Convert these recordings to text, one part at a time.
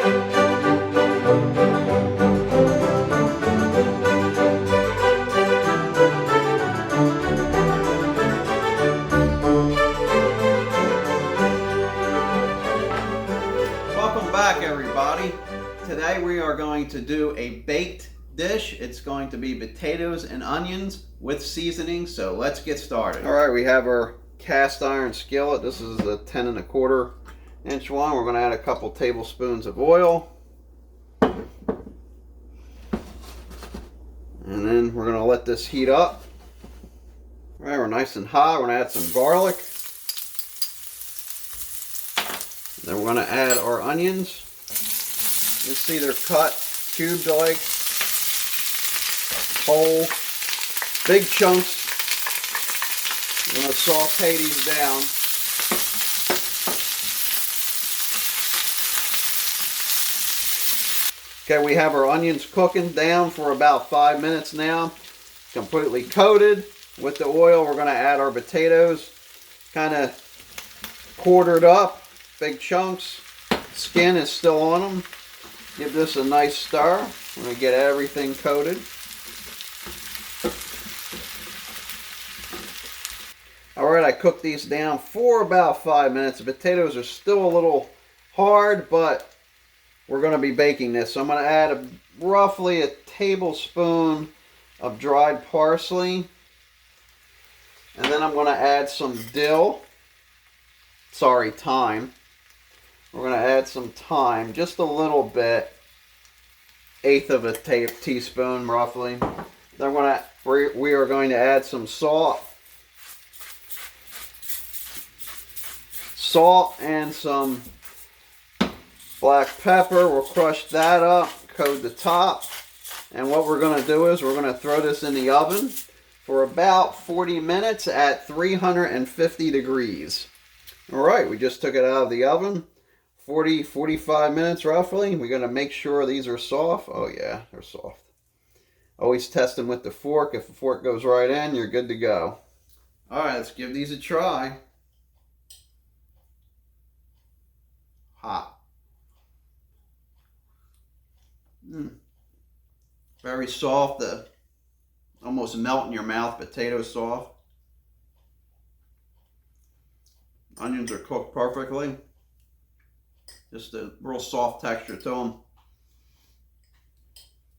Welcome back, everybody. Today we are going to do a baked dish. It's going to be potatoes and onions with seasoning, so let's get started. All right, we have our cast iron skillet. This is a 10 1/4 inch one. We're going to add a couple tablespoons of oil. And then we're going to let this heat up. All right, we're nice and hot. We're going to add some garlic. Then we're going to add our onions. You see they're cut, cubed like, whole, big chunks. We're going to saute these down. Okay, we have our onions cooking down for about 5 minutes now. Completely coated with the oil. We're going to add our potatoes, kind of quartered up. Big chunks. Skin is still on them. Give this a nice stir. We're going to get everything coated. Alright, I cooked these down for about 5 minutes. The potatoes are still a little hard, but we're going to be baking this. So I'm going to add roughly a tablespoon of dried parsley. And then I'm going to add some thyme. We're going to add some thyme, just a little bit, 1/8 of a teaspoon roughly. Then we are going to add some salt. Salt and some black pepper. We'll crush that up, coat the top. And what we're going to do is we're going to throw this in the oven for about 40 minutes at 350 degrees. All right, we just took it out of the oven. 45 minutes roughly. We're going to make sure these are soft. Oh yeah, they're soft. Always test them with the fork. If the fork goes right in, you're good to go. All right, let's give these a try. Hot. Very soft. Almost melt in your mouth. Potato soft. Onions are cooked perfectly. Just a real soft texture to them.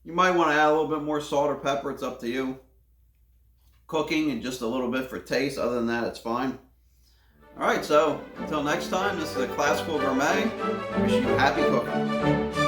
You might want to add a little bit more salt or pepper. It's up to you. Cooking and just a little bit for taste. Other than that, it's fine. Alright, so until next time, this is the Classical Gourmet. Wish you happy cooking.